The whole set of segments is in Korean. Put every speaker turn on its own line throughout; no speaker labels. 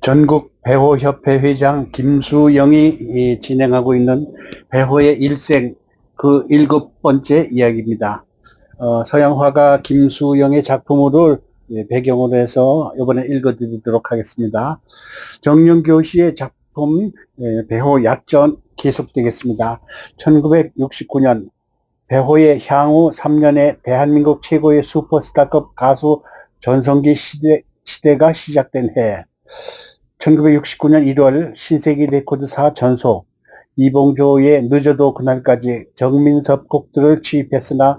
전국 배호협회 회장 김수영이 진행하고 있는 배호의 일생 그 7번째 이야기입니다. 서양 화가 김수영의 작품을 배경으로 해서 이번에 읽어드리도록 하겠습니다. 정영교 씨의 작품 배호 약전 계속되겠습니다. 1969년 배호의 향후 3년에 대한민국 최고의 슈퍼스타급 가수 전성기 시대가 시작된 해. 1969년 1월 신세기 레코드사 전소 이봉조의 늦어도 그날까지 정민섭 곡들을 취입했으나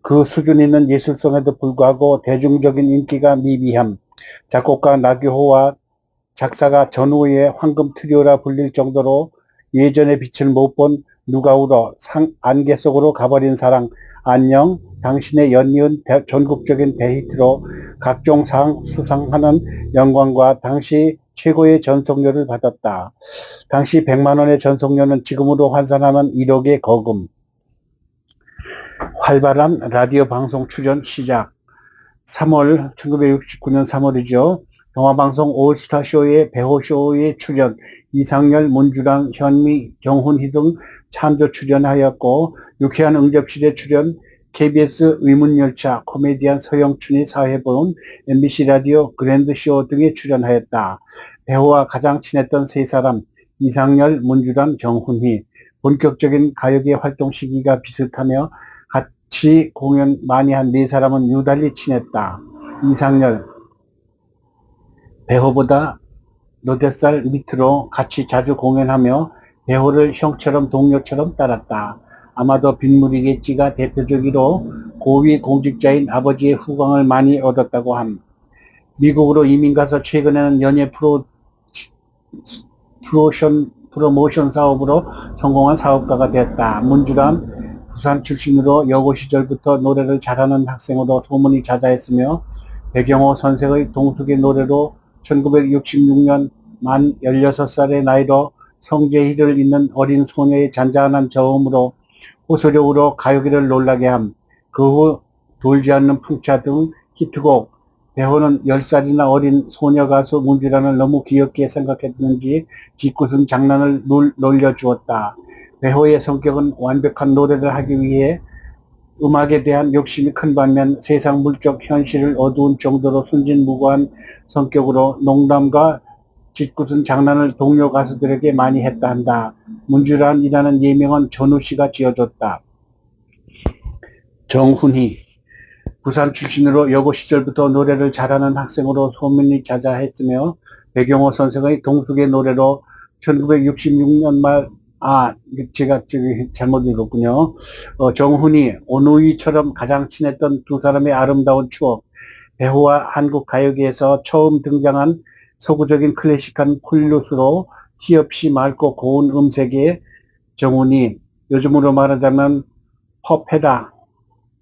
그 수준 있는 예술성에도 불구하고 대중적인 인기가 미비함, 작곡가 나규호와 작사가 전우의 황금 트리오라 불릴 정도로 예전의 빛을 못 본 누가 울어 안개 속으로 가버린 사랑, 안녕, 당신의 연이은 전국적인 대히트로 각종 상 수상하는 영광과 당시 최고의 전속료를 받았다. 당시 100만원의 전속료는 지금으로 환산하면 1억의 거금. 활발한 라디오 방송 출연 시작. 1969년 3월이죠. 영화방송 올스타쇼의 배호쇼에 출연, 이상열, 문주란, 현미, 정훈희 등 참조 출연하였고, 유쾌한 응접실에 출연, KBS 의문열차, 코미디언 서영춘이 사회본, MBC 라디오 그랜드쇼 등에 출연하였다. 배우와 가장 친했던 세 사람, 이상열, 문주란, 정훈희. 본격적인 가요계 활동 시기가 비슷하며 같이 공연 많이 한 네 사람은 유달리 친했다. 이상열, 배호보다 너댓 살 밑으로 같이 자주 공연하며 배호를 형처럼 동료처럼 따랐다. 아마도 빗물이겠지가 대표적으로 고위 공직자인 아버지의 후광을 많이 얻었다고 함. 미국으로 이민 가서 최근에는 연예 프로모션 사업으로 성공한 사업가가 되었다. 문주란, 부산 출신으로 여고 시절부터 노래를 잘하는 학생으로 소문이 자자했으며 배경호 선생의 동숙의 노래로 1966년 만 16살의 나이로 성재희를 잇는 어린 소녀의 잔잔한 저음으로 호소력으로 가요계를 놀라게 함. 그 후 돌지 않는 풍차 등 히트곡. 배호는 10살이나 어린 소녀 가수 문주란을 너무 귀엽게 생각했는지 짓궂은 장난을 놀려주었다. 배호의 성격은 완벽한 노래를 하기 위해 음악에 대한 욕심이 큰 반면 세상 물적 현실을 어두운 정도로 순진무구한 성격으로 농담과 짓궂은 장난을 동료 가수들에게 많이 했다 한다. 문주란이라는 예명은 전우 씨가 지어줬다. 정훈희, 부산 출신으로 여고 시절부터 노래를 잘하는 학생으로 소문이 자자했으며 배경호 선생의 동숙의 노래로 1966년 말 제가 잘못 읽었군요. 정훈이, 오누이처럼 가장 친했던 두 사람의 아름다운 추억. 배우와 한국 가요계에서 처음 등장한 서구적인 클래식한 폴루스로 티 없이 맑고 고운 음색의 정훈이, 요즘으로 말하자면 pop해라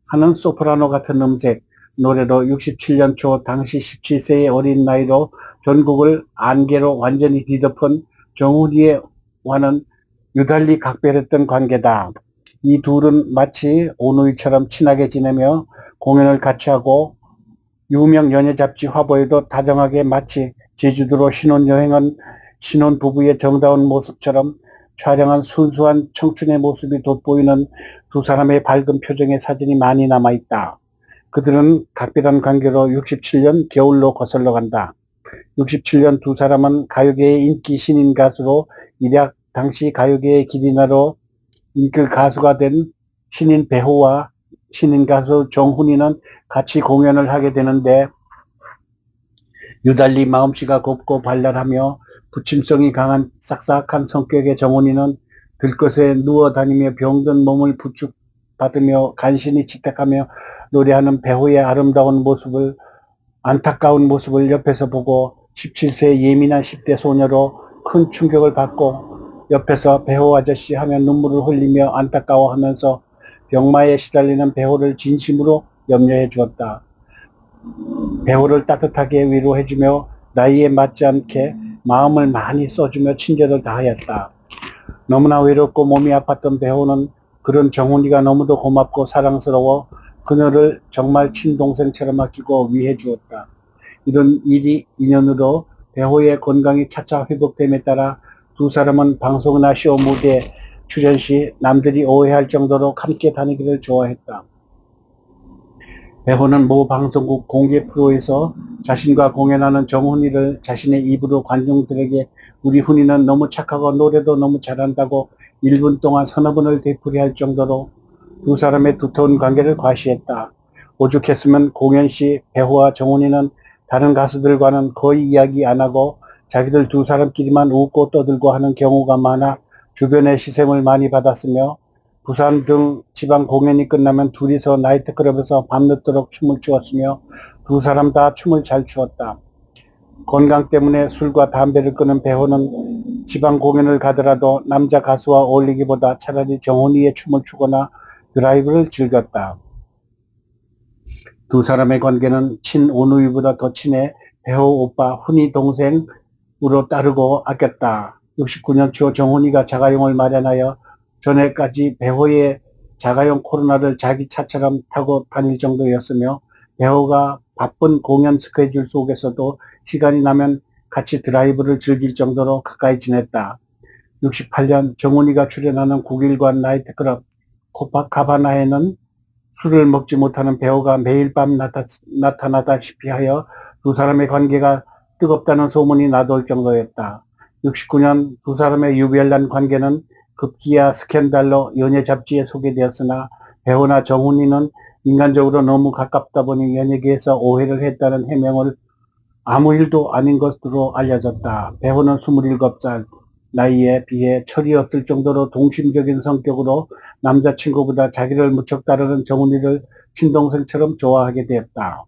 하는 소프라노 같은 음색, 노래로 67년 초 당시 17세의 어린 나이로 전국을 안개로 완전히 뒤덮은 정훈이와는 유달리 각별했던 관계다. 이 둘은 마치 오누이처럼 친하게 지내며 공연을 같이 하고 유명 연예 잡지 화보에도 다정하게 마치 제주도로 신혼여행한 신혼부부의 정다운 모습처럼 촬영한 순수한 청춘의 모습이 돋보이는 두 사람의 밝은 표정의 사진이 많이 남아있다. 그들은 각별한 관계로 67년 겨울로 거슬러 간다. 67년 두 사람은 가요계의 인기 신인 가수로 일약 당시 가요계의 기리나로 인기 가수가 된 신인 배호와 신인 가수 정훈이는 같이 공연을 하게 되는데 유달리 마음씨가 곱고 발랄하며 부침성이 강한 싹싹한 성격의 정훈이는 들것에 누워 다니며 병든 몸을 부축받으며 간신히 지탁하며 노래하는 배호의 안타까운 모습을 옆에서 보고 17세의 예민한 10대 소녀로 큰 충격을 받고 옆에서 배호 아저씨 하며 눈물을 흘리며 안타까워하면서 병마에 시달리는 배호를 진심으로 염려해 주었다. 배호를 따뜻하게 위로해주며 나이에 맞지 않게 마음을 많이 써주며 친절을 다하였다. 너무나 외롭고 몸이 아팠던 배호는 그런 정훈이가 너무도 고맙고 사랑스러워 그녀를 정말 친동생처럼 아끼고 위해 주었다. 이런 일이 인연으로 배우의 건강이 차차 회복됨에 따라 두 사람은 방송이나 쇼 무대 출연 시 남들이 오해할 정도로 함께 다니기를 좋아했다. 배우는 모 방송국 공개 프로에서 자신과 공연하는 정훈이를 자신의 입으로 관중들에게 우리 훈이는 너무 착하고 노래도 너무 잘한다고 1분 동안 서너 번을 되풀이할 정도로 두 사람의 두터운 관계를 과시했다. 오죽했으면 공연 시 배우와 정훈이는 다른 가수들과는 거의 이야기 안 하고 자기들 두 사람끼리만 웃고 떠들고 하는 경우가 많아 주변의 시샘을 많이 받았으며 부산 등 지방 공연이 끝나면 둘이서 나이트클럽에서 밤늦도록 춤을 추었으며 두 사람 다 춤을 잘 추었다. 건강 때문에 술과 담배를 끊은 배우는 지방 공연을 가더라도 남자 가수와 어울리기보다 차라리 정훈이의 춤을 추거나 드라이브를 즐겼다. 두 사람의 관계는 친오누이보다 더 친해 배우 오빠 훈이 동생으로 따르고 아꼈다. 69년 초 정훈이가 자가용을 마련하여 전에까지 배우의 자가용 코로나를 자기 차처럼 타고 다닐 정도였으며 배우가 바쁜 공연 스케줄 속에서도 시간이 나면 같이 드라이브를 즐길 정도로 가까이 지냈다. 68년 정훈이가 출연하는 9일간 나이트클럽 코파카바나에는 술을 먹지 못하는 배우가 매일 밤 나타나다시피 하여 두 사람의 관계가 뜨겁다는 소문이 나돌 정도였다. 69년 두 사람의 유별난 관계는 급기야 스캔들로 연예 잡지에 소개되었으나 배우나 정훈이는 인간적으로 너무 가깝다 보니 연예계에서 오해를 했다는 해명을 아무 일도 아닌 것으로 알려졌다. 배우는 27살 나이에 비해 철이 없을 정도로 동심적인 성격으로 남자친구보다 자기를 무척 따르는 정훈이를 친동생처럼 좋아하게 되었다.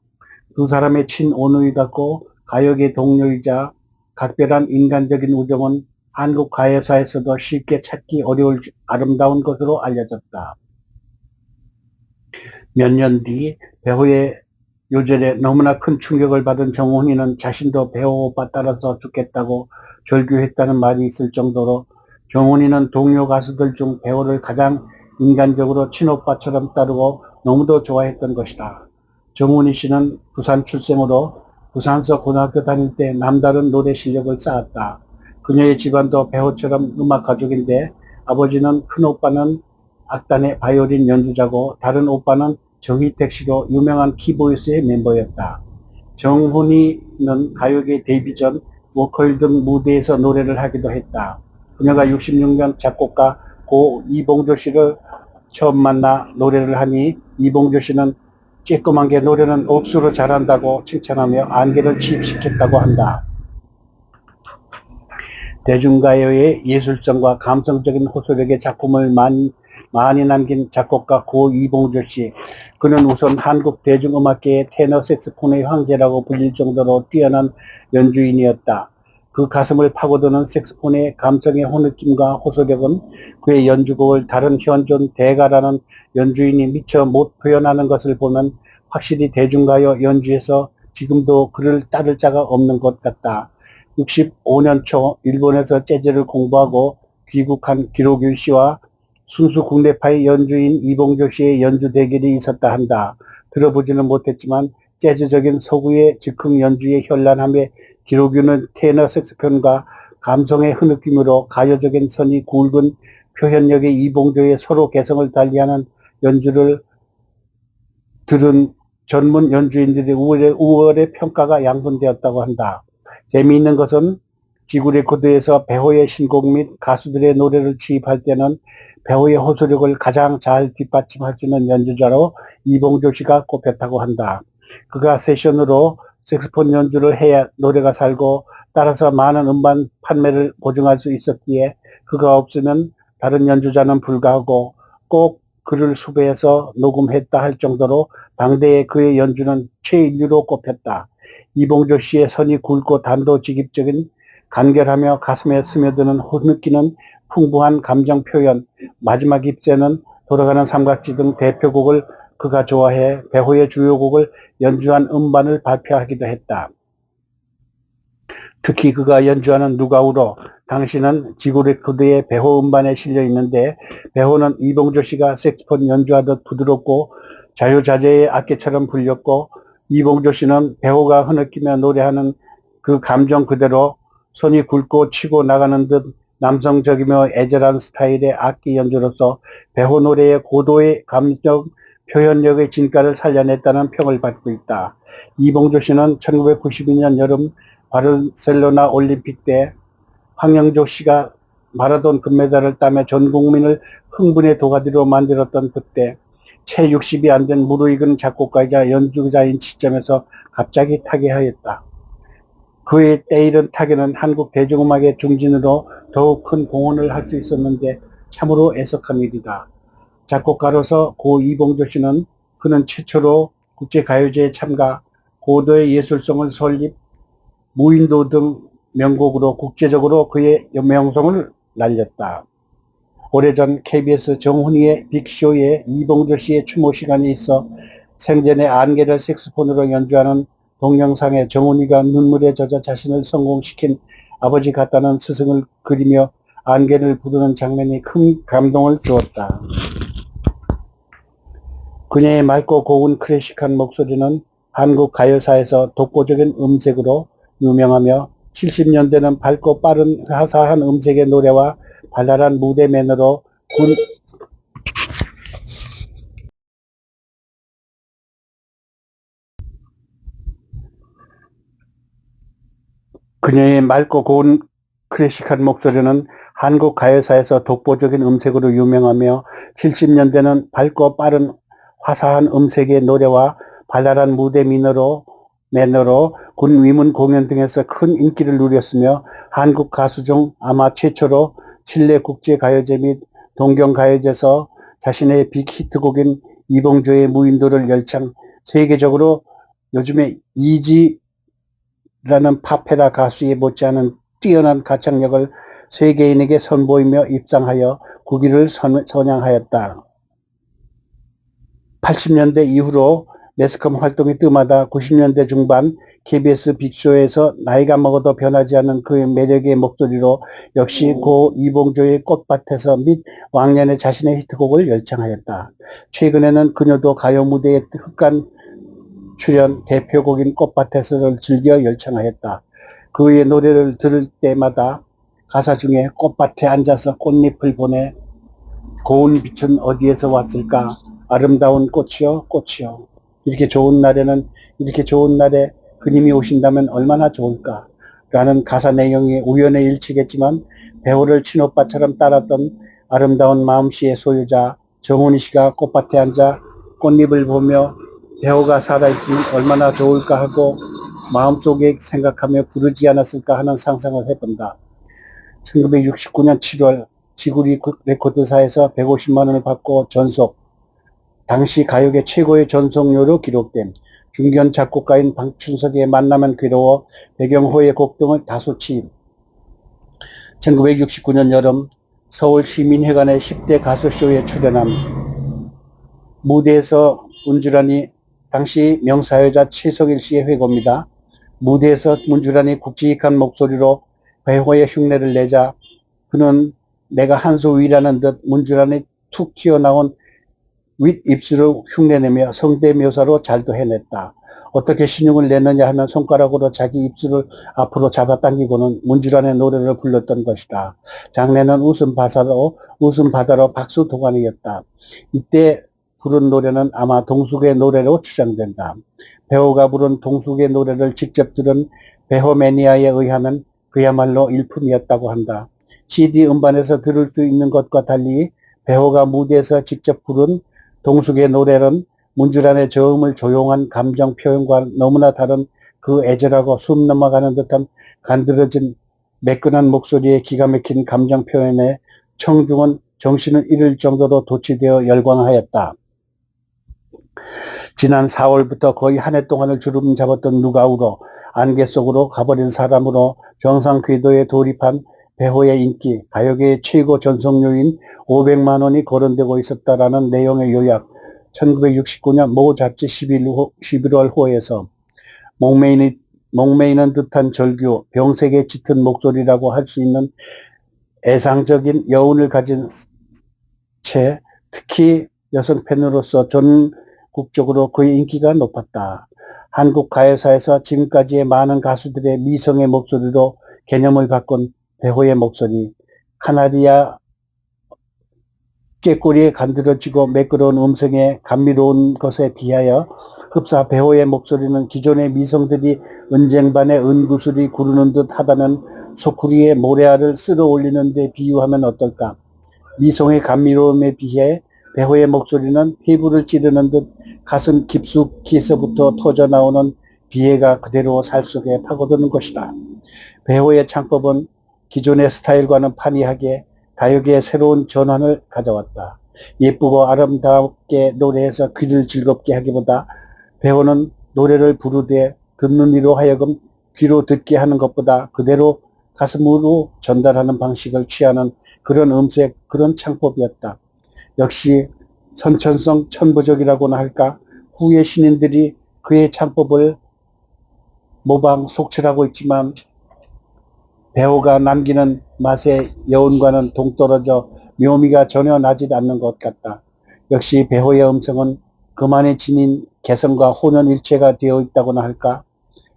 두 사람의 친오누이 같고 가요계 동료이자 각별한 인간적인 우정은 한국 가요사에서도 쉽게 찾기 어려울 아름다운 것으로 알려졌다. 몇 년 뒤 배우의 요절에 너무나 큰 충격을 받은 정훈이는 자신도 배우 오빠 따라서 죽겠다고 절규했다는 말이 있을 정도로 정훈이는 동료 가수들 중 배우를 가장 인간적으로 친오빠처럼 따르고 너무도 좋아했던 것이다. 정훈이 씨는 부산 출생으로 부산서 고등학교 다닐 때 남다른 노래 실력을 쌓았다. 그녀의 집안도 배우처럼 음악 가족인데 아버지는 큰 오빠는 악단의 바이올린 연주자고 다른 오빠는 정희택 씨로 유명한 키보이스의 멤버였다. 정훈이는 가요계 데뷔 전 보컬 등 무대에서 노래를 하기도 했다. 그녀가 66년 작곡가 고 이봉조 씨를 처음 만나 노래를 하니 이봉조 씨는 쬐끄만 게 노래는 억수로 잘한다고 칭찬하며 안개를 취입시켰다고 한다. 대중가요의 예술성과 감성적인 호소력의 작품을 많이 남긴 작곡가 고 이봉조 씨. 그는 우선 한국 대중음악계의 테너 색스폰의 황제라고 불릴 정도로 뛰어난 연주인이었다. 그 가슴을 파고드는 색스폰의 감성의 호느낌과 호소력은 그의 연주곡을 다른 현존 대가라는 연주인이 미처 못 표현하는 것을 보면 확실히 대중가요 연주에서 지금도 그를 따를 자가 없는 것 같다. 65년 초 일본에서 재즈를 공부하고 귀국한 기록윤 씨와 순수 국내파의 연주인 이봉조 씨의 연주 대결이 있었다 한다. 들어보지는 못했지만 재즈적인 서구의 즉흥 연주에 현란함에 기록윤은 테너 색소폰과 감성의 흐느낌으로 가요적인 선이 굵은 표현력의 이봉조의 서로 개성을 달리하는 연주를 들은 전문 연주인들의 우월의 평가가 양분되었다고 한다. 재미있는 것은 지구 레코드에서 배우의 신곡 및 가수들의 노래를 취입할 때는 배우의 호소력을 가장 잘 뒷받침할 수 있는 연주자로 이봉조 씨가 꼽혔다고 한다. 그가 세션으로 색소폰 연주를 해야 노래가 살고 따라서 많은 음반 판매를 보증할 수 있었기에 그가 없으면 다른 연주자는 불가하고 꼭 그를 수배해서 녹음했다 할 정도로 당대의 그의 연주는 최인류로 꼽혔다. 이봉조 씨의 선이 굵고 단도직입적인 간결하며 가슴에 스며드는 호느끼는 풍부한 감정 표현, 마지막 입세는 돌아가는 삼각지 등 대표곡을 그가 좋아해 배우의 주요 곡을 연주한 음반을 발표하기도 했다. 특히 그가 연주하는 누가 울어 당신은 지구 레코드의 배우 음반에 실려 있는데 배우는 이봉조 씨가 색소폰 연주하듯 부드럽고 자유자재의 악기처럼 불렸고 이봉조 씨는 배우가 흐느끼며 노래하는 그 감정 그대로 손이 굵고 치고 나가는 듯 남성적이며 애절한 스타일의 악기 연주로서 배호 노래의 고도의 감정 표현력의 진가를 살려냈다는 평을 받고 있다. 이봉조 씨는 1992년 여름 바르셀로나 올림픽 때 황영조 씨가 마라톤 금메달을 따며 전 국민을 흥분의 도가니로 만들었던 그때 채 60이 안 된 무르익은 작곡가이자 연주자인 시점에서 갑자기 타계하였다. 그의 때이른 타계는 한국 대중음악의 중진으로 더욱 큰 공헌을 할 수 있었는데 참으로 애석한 일이다. 작곡가로서 고 이봉조 씨는 그는 최초로 국제가요제에 참가, 고도의 예술성을 설립, 무인도 등 명곡으로 국제적으로 그의 명성을 날렸다. 오래전 KBS 정훈이의 빅쇼에 이봉조 씨의 추모 시간이 있어 생전에 안개를 색소폰으로 연주하는 동영상에 정훈이가 눈물에 젖어 자신을 성공시킨 아버지 같다는 스승을 그리며 안개를 부르는 장면이 큰 감동을 주었다. 그녀의 맑고 고운 클래식한 목소리는 한국 가요사에서 독보적인 음색으로 유명하며 70년대는 밝고 빠른 화사한 음색의 노래와 발랄한 무대 매너로 그녀의 맑고 고운 클래식한 목소리는 한국 가요사에서 독보적인 음색으로 유명하며 70년대는 밝고 빠른 화사한 음색의 노래와 발랄한 무대 매너로 군 위문 공연 등에서 큰 인기를 누렸으며 한국 가수 중 아마 최초로 칠레 국제가요제 및 동경가요제에서 자신의 빅히트곡인 이봉조의 무인도를 열창, 세계적으로 요즘에 이지라는 파페라 가수에 못지않은 뛰어난 가창력을 세계인에게 선보이며 입상하여 국위를 선양하였다. 80년대 이후로 매스컴 활동이 뜸하다 90년대 중반 KBS 빅쇼에서 나이가 먹어도 변하지 않는 그의 매력의 목소리로 역시 고 이봉조의 꽃밭에서 및 왕년에 자신의 히트곡을 열창하였다. 최근에는 그녀도 가요 무대에 흑간 출연 대표곡인 꽃밭에서를 즐겨 열창하였다. 그의 노래를 들을 때마다 가사 중에 꽃밭에 앉아서 꽃잎을 보내 고운 빛은 어디에서 왔을까? 아름다운 꽃이요, 꽃이요. 이렇게 좋은 날에 그님이 오신다면 얼마나 좋을까? 라는 가사 내용이 우연의 일치겠지만 배우를 친오빠처럼 따랐던 아름다운 마음씨의 소유자 정훈이 씨가 꽃밭에 앉아 꽃잎을 보며 배우가 살아있으면 얼마나 좋을까 하고 마음속에 생각하며 부르지 않았을까 하는 상상을 해본다. 1969년 7월 지구리 레코드사에서 150만 원을 받고 전속, 당시 가요계 최고의 전속료로 기록된 중견 작곡가인 방춘석의 만나면 괴로워, 배경호의 곡 등을 다소 취임. 1969년 여름 서울시민회관의 10대 가수쇼에 출연함. 무대에서 문주란이 당시 명사회자 최석일 씨의 회고입니다. 무대에서 문주란이 굵직한 목소리로 배호의 흉내를 내자 그는 내가 한 수 위라는 듯 문주란이 툭 튀어나온 윗입술을 흉내내며 성대 묘사로 잘도 해냈다. 어떻게 신용을 냈느냐 하면 손가락으로 자기 입술을 앞으로 잡아당기고는 문주란의 노래를 불렀던 것이다. 장래는 웃음 바다로 박수 도가니였다. 이때 부른 노래는 아마 동숙의 노래로 추정된다. 배우가 부른 동숙의 노래를 직접 들은 배호 매니아에 의하면 그야말로 일품이었다고 한다. CD 음반에서 들을 수 있는 것과 달리 배호가 무대에서 직접 부른 동숙의 노래는 문주란의 저음을 조용한 감정 표현과 너무나 다른 그 애절하고 숨 넘어가는 듯한 간드러진 매끈한 목소리에 기가 막힌 감정 표현에 청중은 정신을 잃을 정도로 도취되어 열광하였다. 지난 4월부터 거의 한 해 동안을 주름 잡았던 누가우로 안개 속으로 가버린 사람으로 정상 궤도에 돌입한 배호의 인기, 가요계의 최고 전속료인 500만 원이 거론되고 있었다라는 내용의 요약. 1969년 모 잡지 11월 호에서 목매이는 듯한 절규, 병색에 짙은 목소리라고 할 수 있는 애상적인 여운을 가진 채 특히 여성 팬으로서 전국적으로 그의 인기가 높았다. 한국 가요사에서 지금까지의 많은 가수들의 미성의 목소리로 개념을 바꾼 배호의 목소리, 카나리아 꾀꼬리에 간드러지고 매끄러운 음성에 감미로운 것에 비하여 흡사 배호의 목소리는 기존의 미성들이 은쟁반에 은구슬이 구르는 듯 하다면 소쿠리에 모래알을 쓸어 올리는 데 비유하면 어떨까? 미성의 감미로움에 비해 배호의 목소리는 피부를 찌르는 듯 가슴 깊숙이에서부터 터져나오는 비애가 그대로 살 속에 파고드는 것이다. 배호의 창법은 기존의 스타일과는 판이하게 가요계의 새로운 전환을 가져왔다. 예쁘고 아름답게 노래해서 귀를 즐겁게 하기보다 배호는 노래를 부르되 듣는 이로 하여금 귀로 듣게 하는 것보다 그대로 가슴으로 전달하는 방식을 취하는 그런 음색, 그런 창법이었다. 역시 선천성 천부적이라고나 할까? 후의 신인들이 그의 창법을 모방, 속출하고 있지만 배호가 남기는 맛의 여운과는 동떨어져 묘미가 전혀 나지 않는 것 같다. 역시 배호의 음성은 그만이 지닌 개성과 혼연일체가 되어 있다고나 할까?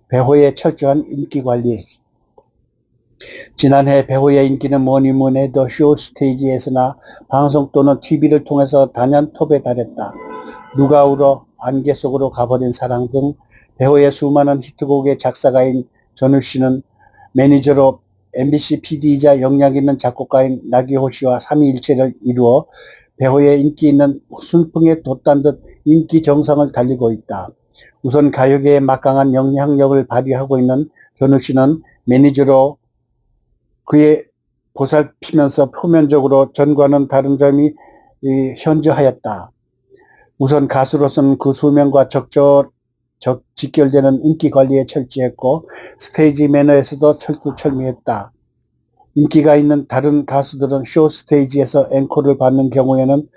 배호의 철저한 인기관리. 지난해 배호의 인기는 뭐니 뭐니 해도 쇼 스테이지에서나 방송 또는 TV를 통해서 단연톱에 달했다. 누가 울어, 안개 속으로 가버린 사랑 등 배호의 수많은 히트곡의 작사가인 전우 씨는 매니저로 MBC PD이자 역량 있는 작곡가인 나기호 씨와 삼위일체를 이루어 배호의 인기 있는 순풍에 돛단 듯 인기 정상을 달리고 있다. 우선 가요계에 막강한 영향력을 발휘하고 있는 전우 씨는 매니저로 그의 보살피면서 표면적으로 전과는 다른 점이 현저하였다. 우선 가수로서는 그 수명과 직결되는 인기 관리에 철저했고 스테이지 매너에서도 철두철미했다. 인기가 있는 다른 가수들은 쇼 스테이지에서 앵콜을 받는 경우에는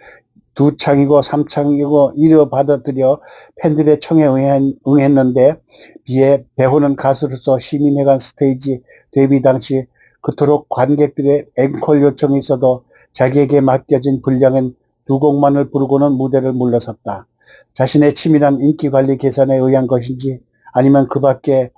2창이고 3창이고 이르 받아들여 팬들의 청에 응했는데 비해 배호는 가수로서 시민회관 스테이지 데뷔 당시 그토록 관객들의 앵콜 요청이 있어도 자기에게 맡겨진 분량인 2곡만을 부르고는 무대를 물러섰다. 자신의 치밀한 인기관리 계산에 의한 것인지 아니면 그 밖에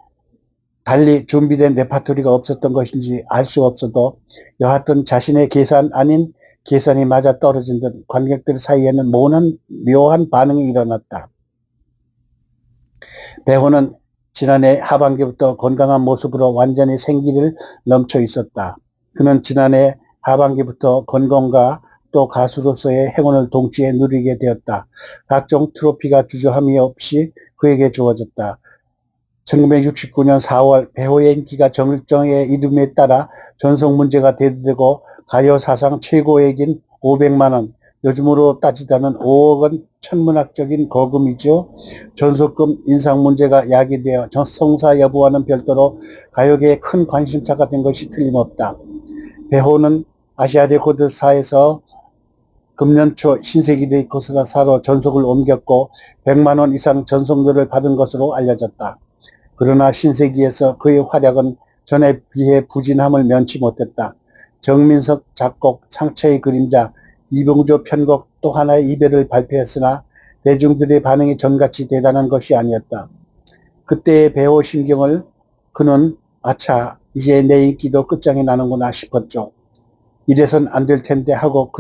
달리 준비된 레파토리가 없었던 것인지 알 수 없어도 여하튼 자신의 계산 아닌 계산이 맞아 떨어진 듯 관객들 사이에는 묘한 반응이 일어났다. 배호는 지난해 하반기부터 건강한 모습으로 완전히 생기를 넘쳐 있었다. 그는 지난해 하반기부터 건강과 또 가수로서의 행운을 동시에 누리게 되었다. 각종 트로피가 주저함이 없이 그에게 주어졌다. 1969년 4월 배호의 인기가 정일정의 이름에 따라 전속 문제가 대두되고 가요 사상 최고액인 500만 원, 요즘으로 따지자면 5억 원 천문학적인 거금이죠. 전속금 인상 문제가 야기되어 성사 여부와는 별도로 가요계에 큰 관심사가 된 것이 틀림없다. 배호는 아시아 레코드사에서 금년 초 신세기 레코드사로 전속을 옮겼고 100만 원 이상 전속료를 받은 것으로 알려졌다. 그러나 신세기에서 그의 활약은 전에 비해 부진함을 면치 못했다. 정민석 작곡, 상처의 그림자, 이병조 편곡 또 하나의 이별을 발표했으나 대중들의 반응이 전같이 대단한 것이 아니었다. 그때의 배호 심경을 그는 아차 이제 내 인기도 끝장이 나는구나 싶었죠. 이래선 안 될 텐데 하고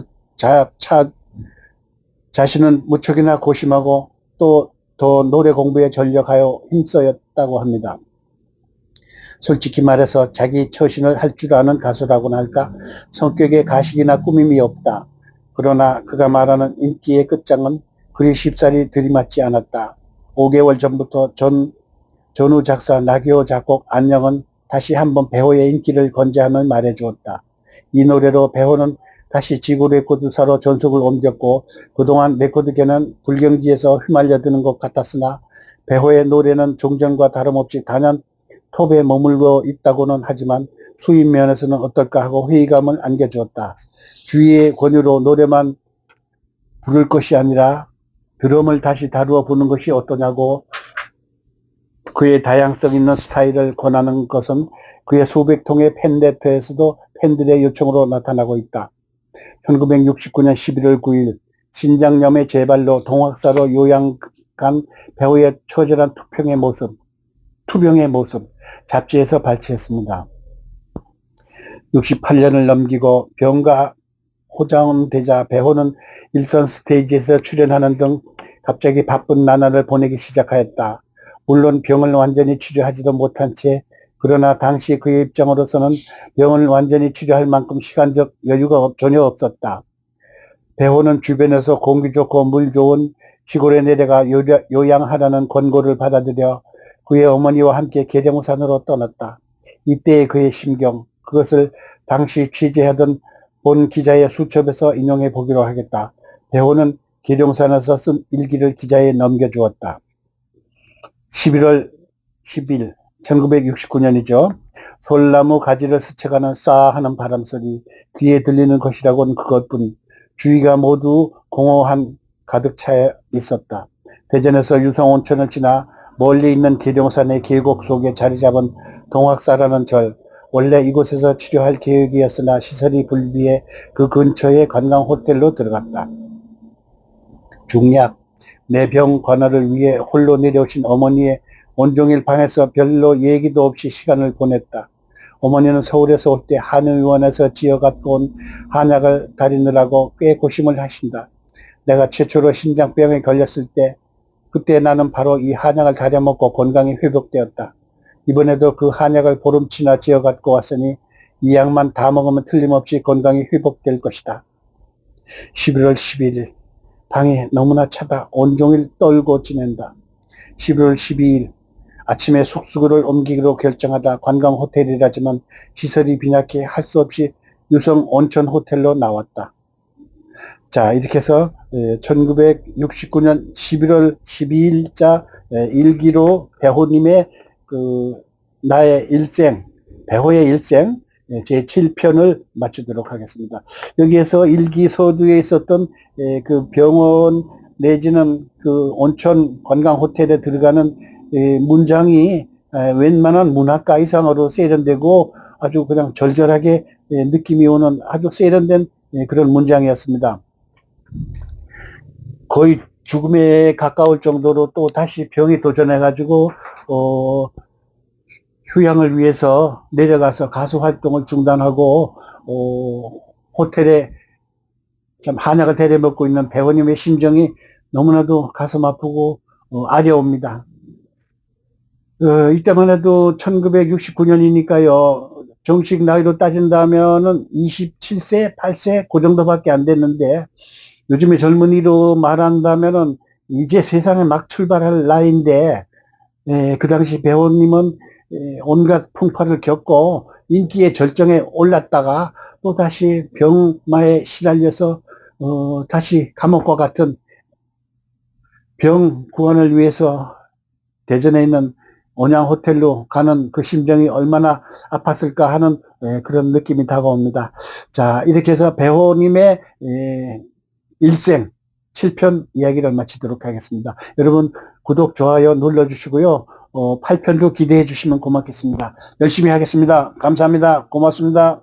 자신은 무척이나 고심하고 또 더 노래 공부에 전력하여 힘써였다고 합니다. 솔직히 말해서 자기 처신을 할 줄 아는 가수라고나 할까? 성격에 가식이나 꾸밈이 없다. 그러나 그가 말하는 인기의 끝장은 그리 쉽사리 들이맞지 않았다. 5개월 전부터 전우 작사, 나기호 작곡, 안녕은 다시 한번 배호의 인기를 건재함을 말해주었다. 이 노래로 배호는 다시 지구 레코드사로 전속을 옮겼고 그동안 레코드계는 불경지에서 휘말려드는 것 같았으나 배호의 노래는 종전과 다름없이 단연 톱에 머물고 있다고는 하지만 수입 면에서는 어떨까 하고 회의감을 안겨주었다. 주위의 권유로 노래만 부를 것이 아니라 드럼을 다시 다루어 보는 것이 어떠냐고 그의 다양성 있는 스타일을 권하는 것은 그의 수백 통의 팬레터에서도 팬들의 요청으로 나타나고 있다. 1969년 11월 9일 신장염의 재발로 동학사로 간 배우의 처절한 투병의 모습 잡지에서 발췌했습니다. 68년을 넘기고 병과 호전되자 배우는 일선 스테이지에서 출연하는 등 갑자기 바쁜 나날을 보내기 시작하였다. 물론 병을 완전히 치료하지도 못한 채, 그러나 당시 그의 입장으로서는 병을 완전히 치료할 만큼 시간적 여유가 전혀 없었다. 배우는 주변에서 공기 좋고 물 좋은 시골에 내려가 요양하라는 권고를 받아들여 그의 어머니와 함께 계룡산으로 떠났다. 이때의 그의 심경, 그것을 당시 취재하던 본 기자의 수첩에서 인용해 보기로 하겠다. 배우는 계룡산에서 쓴 일기를 기자에 넘겨주었다. 11월 10일 1969년이죠. 솔나무 가지를 스쳐가는 싸 하는 바람소리, 귀에 들리는 것이라고는 그것뿐. 주위가 모두 공허함 가득 차 있었다. 대전에서 유성온천을 지나 멀리 있는 계룡산의 계곡 속에 자리 잡은 동학사라는 절. 원래 이곳에서 치료할 계획이었으나 시설이 불비해 그 근처의 관광 호텔로 들어갔다. 중약, 내 병 관할을 위해 홀로 내려오신 어머니의 온종일 방에서 별로 얘기도 없이 시간을 보냈다. 어머니는 서울에서 올 때 한의원에서 지어갖고 온 한약을 다리느라고 꽤 고심을 하신다. 내가 최초로 신장병에 걸렸을 때, 그때 나는 바로 이 한약을 다려먹고 건강이 회복되었다. 이번에도 그 한약을 보름치나 지어 갖고 왔으니 이 약만 다 먹으면 틀림없이 건강이 회복될 것이다. 11월 12일 방이 너무나 차다. 온종일 떨고 지낸다. 11월 12일 아침에 숙소를 옮기기로 결정하다 관광 호텔이라지만 시설이 빈약해 할 수 없이 유성 온천 호텔로 나왔다. 자, 이렇게 해서 1969년 11월 12일자 일기로 배우님의 나의 일생, 배우의 일생 제7편을 마치도록 하겠습니다. 여기에서 일기 서두에 있었던 그 병원 내지는 그 온천 관광 호텔에 들어가는 문장이 웬만한 문학가 이상으로 세련되고 아주 그냥 절절하게 느낌이 오는 아주 세련된 그런 문장이었습니다. 거의 죽음에 가까울 정도로 또 다시 병에 도전해가지고 휴양을 위해서 내려가서 가수 활동을 중단하고 호텔에 참 한약을 대려먹고 있는 배우님의 심정이 너무나도 가슴 아프고 아려옵니다. 이때만 해도 1969년이니까요. 정식 나이로 따진다면은 27세, 8세 그 정도밖에 안 됐는데 요즘의 젊은이로 말한다면은 이제 세상에 막 출발할 나이인데 그 당시 배우님은 온갖 풍파를 겪고 인기의 절정에 올랐다가 또 다시 병마에 시달려서 다시 감옥과 같은 병 구원을 위해서 대전에 있는 온양호텔로 가는 그 심정이 얼마나 아팠을까 하는 그런 느낌이 다가옵니다. 자, 이렇게 해서 배우님의 일생 7편 이야기를 마치도록 하겠습니다. 여러분 구독, 좋아요 눌러주시고요. 8편도 기대해 주시면 고맙겠습니다. 열심히 하겠습니다. 감사합니다. 고맙습니다.